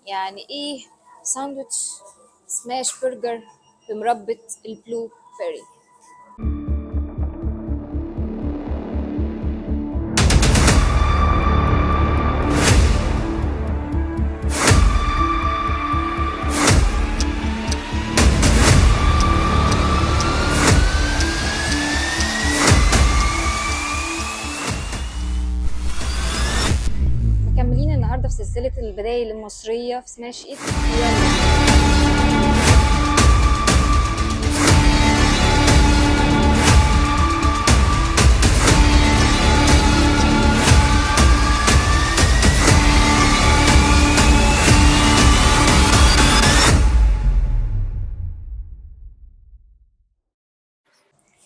يعني ايه ساندوتش سماش برجر بمربى البلو بيري؟ مكملين النهارده في سلسلة البدايل المصرية في سماش ايت.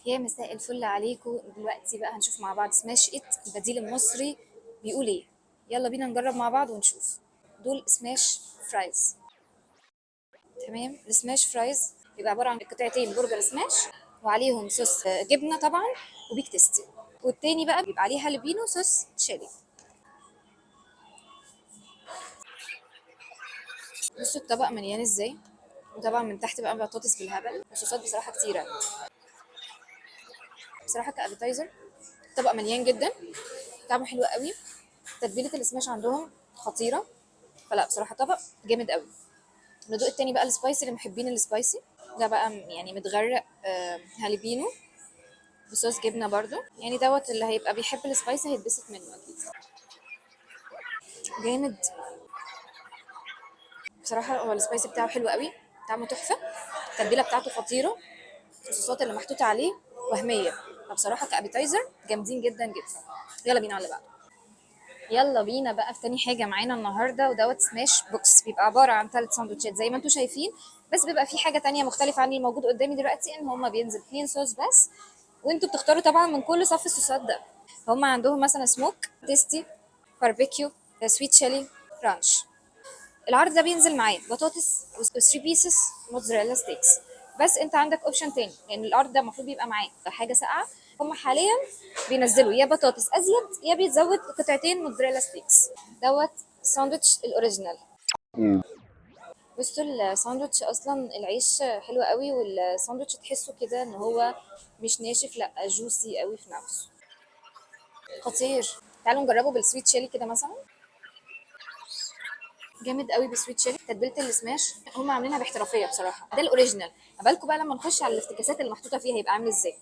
يا مساء الفل عليكم. دلوقتي بقى هنشوف مع بعض سماش ايت البديل المصري بيقول ايه. يلا بينا نجرب مع بعض ونشوف. دول سماش فرايز. تمام، السماش فرايز بيبقى عبارة عن قطعتين برجر سماش وعليهم صوص جبنة طبعا وبيك تيستي، والتاني بقى بيبقى عليه هالبينو صوص تشيلي. بصوا الطبق مليان ازاي، وطبعا من تحت بقى بطاطس بالهبل وصوصات بصراحة كتيرة. بصراحة كأبيتايزر الطبق مليان جدا، طعمه حلو قوي، تتبيلة السماش عندهم خطيرة، فلا بصراحة طبق جامد قوي. ندوق التاني بقى السبايسي لمحبين السبايسي. ده بقى يعني متغرق هالبينو بصوص جبنة برضو، يعني دوت اللي هيبقى بيحب السبايسي هيتبسط منه أكيد. جامد بصراحة، هو السبايسي بتاعه حلو قوي، طعمه تحفة، التتبيلة بتاعته خطيرة، الصوصات اللي محطوطة عليه وهمية، فبصراحة كأبيتايزر جامدين جدا جدا. يلا بينا على اللي بعده. يلا بينا بقى في تاني حاجة معانا النهاردة، ودوت سماش بوكس، بيبقى عبارة عن 3 ساندوتشات زي ما انتم شايفين، بس بيبقى في حاجة تانية مختلفة عن اللي موجود قدامي دلوقتي، ان هما بينزل 2 صوص بس، وانتوا بتختاروا طبعا من كل صف الصوصات ده. هما عندهم مثلا سموك، تيستي، باربيكيو، سويت شيلي، رانش. العرض ده بينزل معاه بطاطس و3 بيسز موتزاريلا ستيكس، بس انت عندك اوبشن تاني لان العرض ده المفروض يبقى معاه حاجه ساقعه. هم حاليا بينزلوا يا بطاطس ازيد يا بيتزود قطعتين موتزاريلا ستيكس. دوت ساندوتش الاوريجينال. بصوا الساندوتش اصلا العيش حلو قوي، والساندوتش تحسه كده ان هو مش ناشف، لا جوسي قوي في نفسه، خطير. تعالوا نجربه بالسويت شيلي كده مثلا. جامد قوي بسويت شيلي، تتبيله السماش هم عاملينها باحترافيه بصراحه، ده الاوريجينال. ما بالكم بقى لما نخش على الافتكاسات اللي محطوطه فيها هيبقى عامل ازاي،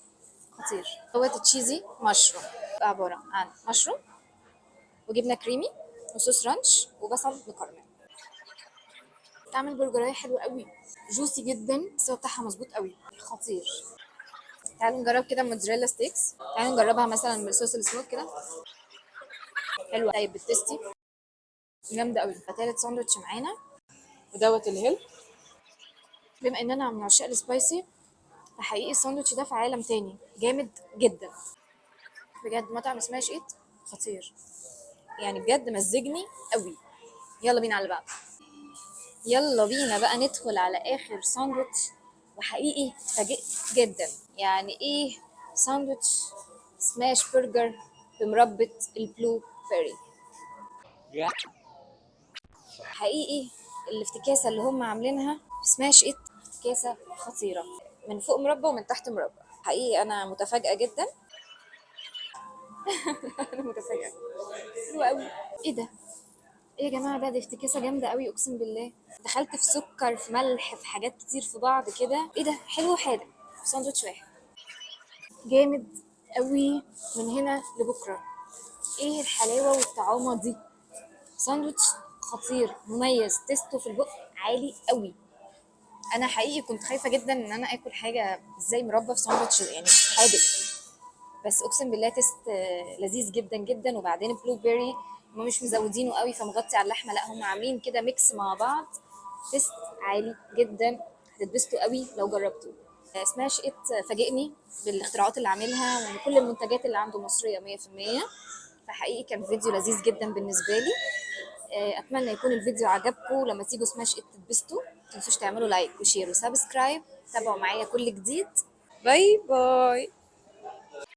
خطير. دوت تشيزي مشروم، عباره عن مشروم وجبنه كريمي وصوص رانش وبصل مكرمل. تعمل برجرايه حلوه قوي، جوسي جدا، السوا بتاعها مظبوط قوي، خطير. تعالوا نجرب كده موتزاريلا ستيكس، تعالوا نجربها مثلا بالصوص السموك كده، حلوه. طيب بالتستي جامده قوي. فتالت ساندوتش معانا ودوت الهيل. بما ان انا من عشاق السبايسي، فحقيقي الساندوتش ده في عالم تاني، جامد جدا بجد. مطعم سماش ايت خطير، يعني بجد مزجني قوي. يلا بينا على اللي بعده. يلا بينا بقى ندخل على اخر ساندوتش، وحقيقي اتفاجئت جدا. يعني ايه ساندوتش سماش برجر بمربى البلو بيري؟ حقيقي الافتكاسه اللي هم عاملينها في سماش ايت افتكاسه خطيره، من فوق مربى ومن تحت مربى. حقيقي انا متفاجئه جدا. انا متفاجئه، حلوه قوي. ايه ده، ايه يا جماعه، ده دي افتكاسه جامده قوي اقسم بالله. دخلت في سكر في ملح في حاجات كتير في بعض كده، ايه ده، حلو وحادق في ساندوتش واحد، جامد قوي من هنا لبكره. ايه الحلاوه والطعامه دي، ساندوتش خطير مميز، تيستو في البق عالي قوي. انا حقيقي كنت خايفه جدا ان انا اكل حاجه ازاي مربى في ساندوتش يعني حادق، بس اقسم بالله تيست لذيذ جدا جدا. وبعدين بلو بيري هم مش مزودينه قوي فمغطي على اللحمه، لا هم عاملين كده ميكس مع بعض، تيست عالي جدا، هتتبسطوا قوي لو جربتوه. سماش ات فاجئني بالاختراعات اللي عاملها وكل المنتجات اللي عنده مصريه 100%. فحقيقي كان فيديو لذيذ جدا بالنسبه لي. اتمنى يكون الفيديو عجبكم، لما تيجوا سماش ات تتبسطوا، متنسوش تعملوا لايك وشير وسبسكرايب، تابعوا معايا كل جديد. باي باي.